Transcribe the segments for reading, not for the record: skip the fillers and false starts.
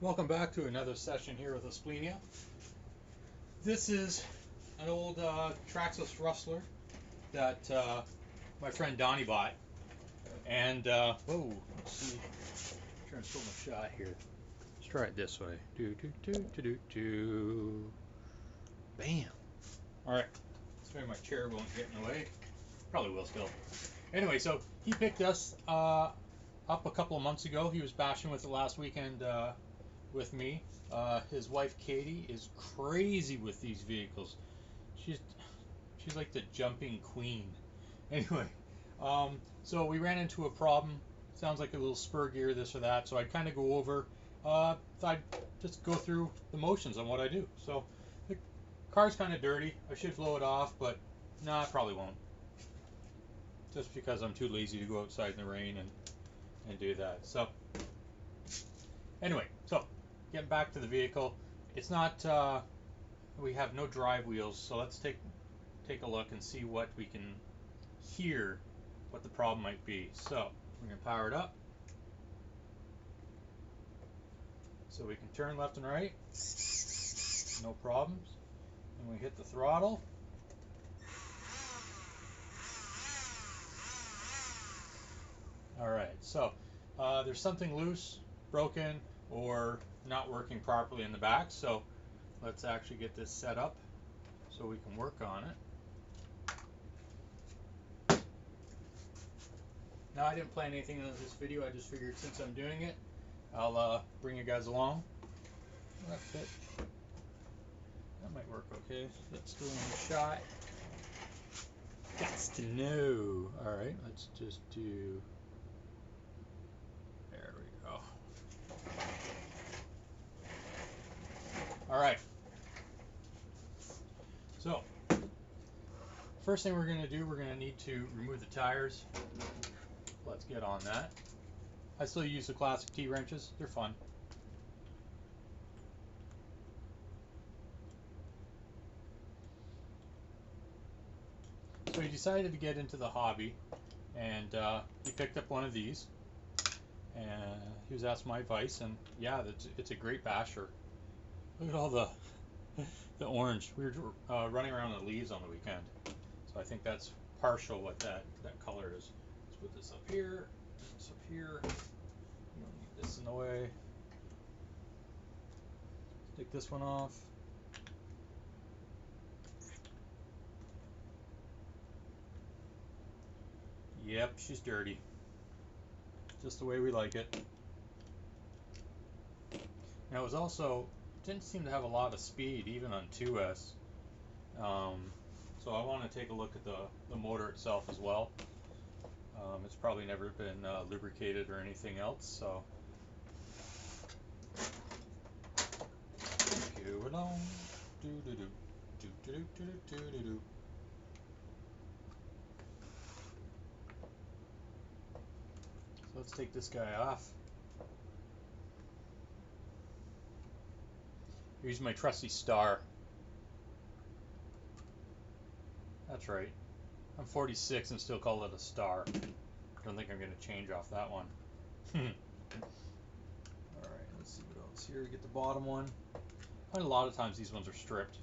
Welcome back to another session here with Asplenia. This is an old Traxxas Rustler that my friend Donnie bought. And, whoa, let's see. I'm trying to still my shot here. Let's try it this way. Do, do, do, do, do, do. Bam. Alright. This way my chair won't get in the way. Probably will still. Anyway, so he picked us up a couple of months ago. He was bashing with it last weekend with me. His wife Katie is crazy with these vehicles. She's she's like the jumping queen. Anyway, so we ran into a problem. Sounds like a little spur gear, this or that. So I'd kind of go over. I'd just go through the motions on what I do. So the car's kind of dirty. I should blow it off, but no, I probably won't. Just because I'm too lazy to go outside in the rain and do that. So anyway, so getting back to the vehicle, it's not. We have no drive wheels, so let's take a look and see what we can hear, what the problem might be. So we're gonna power it up, so we can turn left and right, no problems. And we hit the throttle. All right, so there's something loose, broken, or not working properly in the back. So let's actually get this set up so we can work on it. Now, I didn't plan anything in this video. I just figured since I'm doing it, I'll bring you guys along. That fit. That might work okay. Let's do a shot. Gots to know. All right, let's just do. There we go. All right. So, first thing we're going to do, we're going to need to remove the tires. Let's get on that. I still use the classic T-wrenches. They're fun. So he decided to get into the hobby, and he picked up one of these, and he was asking my advice, and yeah, it's a great basher. Look at all the orange. We were running around in the leaves on the weekend, so I think that's partial what that color is. Let's put this up here, this up here. You don't need this in the way. Take this one off. Yep, she's dirty. Just the way we like it. Now, it was also, didn't seem to have a lot of speed, even on 2S. So I want to take a look at the motor itself as well. It's probably never been lubricated or anything else, so. Go along. Do do do. Do do do do do do do. So let's take this guy off. Here's my trusty star. That's right. I'm 46 and still call it a star. Don't think I'm going to change off that one. Alright, let's see what else here. We get the bottom one. I find a lot of times these ones are stripped.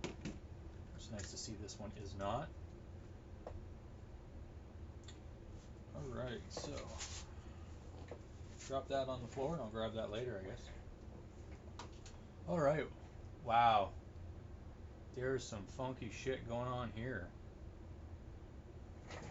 It's nice to see this one is not. Alright, so drop that on the floor and I'll grab that later, I guess. Alright, wow. There's some funky shit going on here.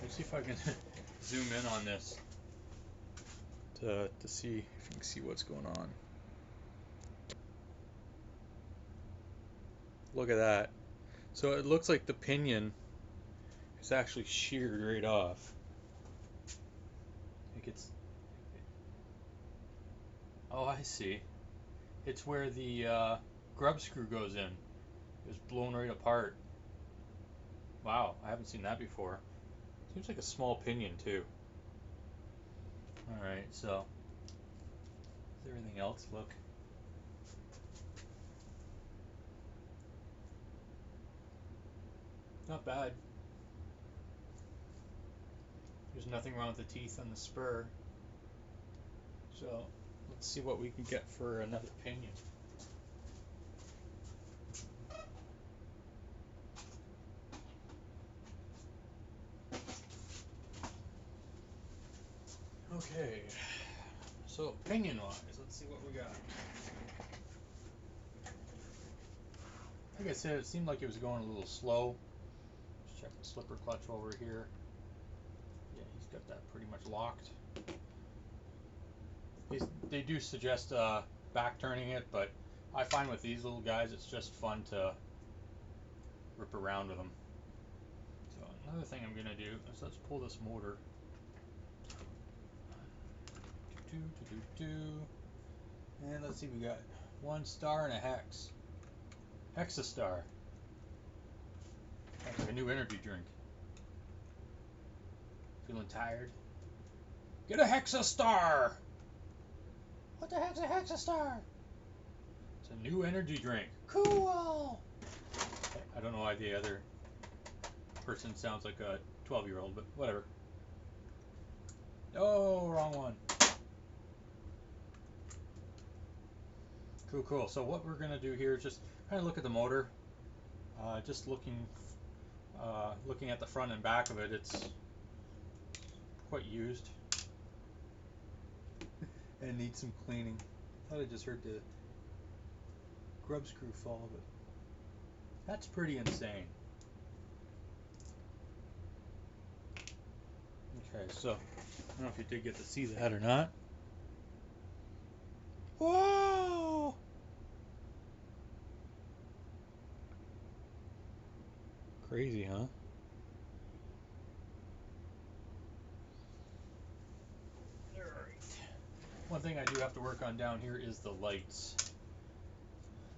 Let's see if I can zoom in on this to see if you can see what's going on. Look at that. So it looks like the pinion is actually sheared right off. Like it's. Oh, I see. It's where the grub screw goes in. It was blown right apart. Wow, I haven't seen that before. Seems like a small pinion too. Alright, so does everything else look not bad? There's nothing wrong with the teeth on the spur. So let's see what we can get for another pinion. Okay, so pinion wise, let's see what we got. Like I said, it seemed like it was going a little slow. Let's check the slipper clutch over here. Yeah, he's got that pretty much locked. They do suggest back turning it, but I find with these little guys it's just fun to rip around with them. So another thing I'm gonna do is let's pull this motor. And let's see, we got 1 star and a hex. Hexastar. That's like a new energy drink. Feeling tired? Get a Hexastar! What the heck's a Hexastar? It's a new energy drink. Cool! I don't know why the other person sounds like a 12-year-old, but whatever. Oh, wrong one. Cool. So what we're gonna do here is just kind of look at the motor. Just looking at the front and back of it. It's quite used and needs some cleaning. Thought I just heard the grub screw fall, but that's pretty insane. Okay, so I don't know if you did get to see that or not. Whoa! Crazy, huh? Alright. One thing I do have to work on down here is the lights.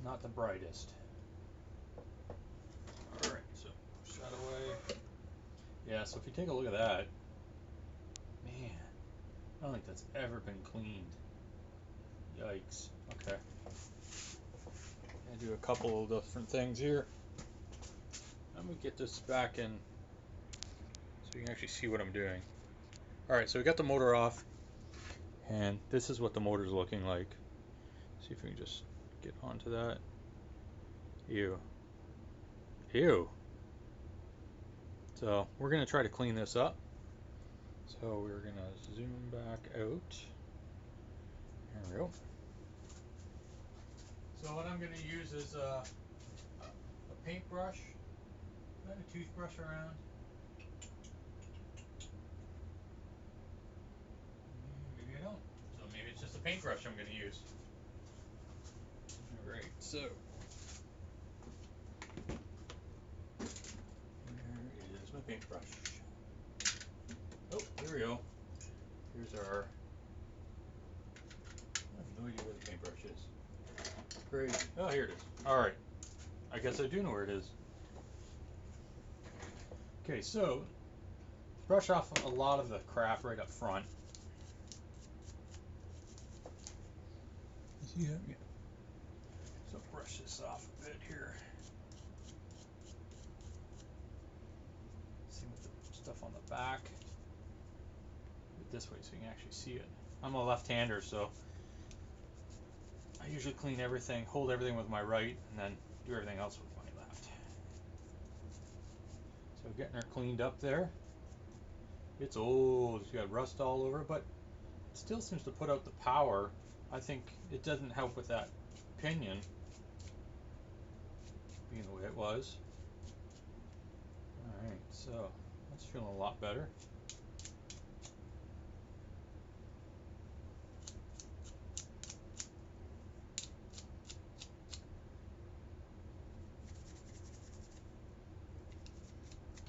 Not the brightest. Alright, so push that away. Yeah, so if you take a look at that, man, I don't think that's ever been cleaned. Yikes. Okay. I'm gonna do a couple of different things here. Let me get this back in so you can actually see what I'm doing. Alright, so we got the motor off, and this is what the motor's looking like. See if we can just get onto that. Ew. Ew. So we're gonna try to clean this up. So we're gonna zoom back out. There we go. So what I'm gonna use is a paintbrush, run a toothbrush around. Maybe I don't. So maybe it's just a paintbrush I'm gonna use. Alright, so there is my paintbrush. Oh, here we go. Here's our, I have no idea where the paintbrush is. Great. Oh, here it is. Alright. I guess I do know where it is. Okay, so brush off a lot of the crap right up front. Yeah. So brush this off a bit here. See with the stuff on the back. Do it this way so you can actually see it. I'm a left-hander, so I usually clean everything, hold everything with my right, and then do everything else with my left. So getting her cleaned up there. It's old, it's got rust all over it, but it still seems to put out the power. I think it doesn't help with that pinion being the way it was. Alright, so that's feeling a lot better.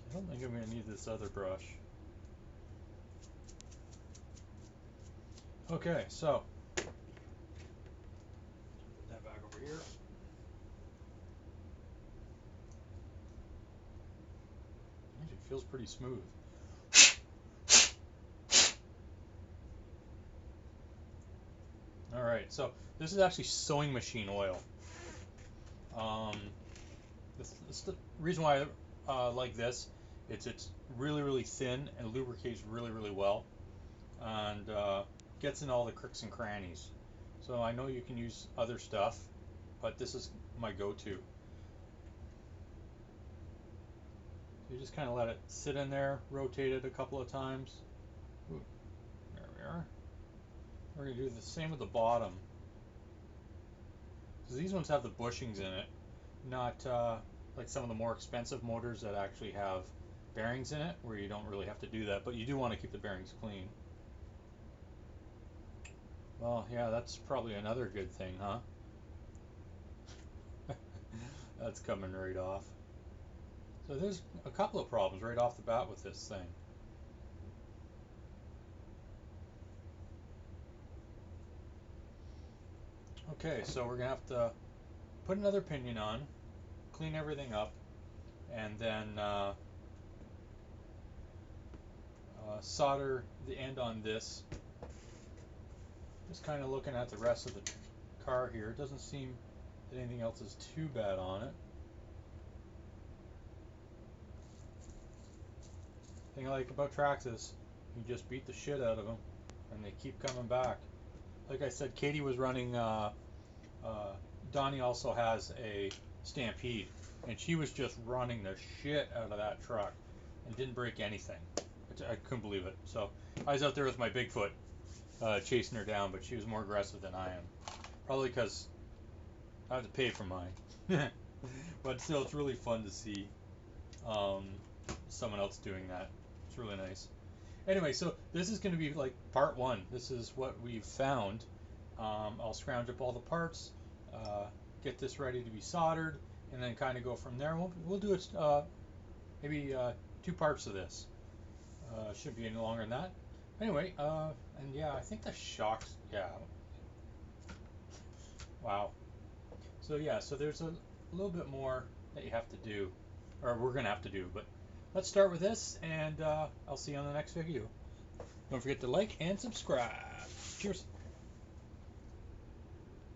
I don't think I'm going to need this other brush. Okay, so put that back over here. Actually feels pretty smooth. Alright, so this is actually sewing machine oil. This the reason why I like this. It's really thin and lubricates really well. And gets in all the crooks and crannies. So I know you can use other stuff, but this is my go-to. You just kind of let it sit in there, rotate it a couple of times. Ooh, there we are. We're going to do the same with the bottom. Because these ones have the bushings in it, not like some of the more expensive motors that actually have bearings in it, where you don't really have to do that, but you do want to keep the bearings clean. Well, yeah, that's probably another good thing, huh? That's coming right off. So there's a couple of problems right off the bat with this thing. Okay, so we're gonna have to put another pinion on, clean everything up, and then solder the end on this. Just kind of looking at the rest of the car here. It doesn't seem that anything else is too bad on it. Thing I like about Traxxas, you just beat the shit out of them, and they keep coming back. Like I said, Katie was running. Donnie also has a Stampede, and she was just running the shit out of that truck, and didn't break anything. I couldn't believe it. So I was out there with my Bigfoot, chasing her down, but she was more aggressive than I am. Probably because I have to pay for mine. But still, it's really fun to see someone else doing that. It's really nice. Anyway, so this is going to be like part one. This is what we've found. I'll scrounge up all the parts, get this ready to be soldered, and then kind of go from there. We'll do it maybe 2 parts of this. Should be any longer than that. Anyway, and yeah, I think the shocks. Yeah. Wow. So yeah, so there's a little bit more that you have to do, or we're gonna have to do. But let's start with this, and I'll see you on the next video. Don't forget to like and subscribe. Cheers.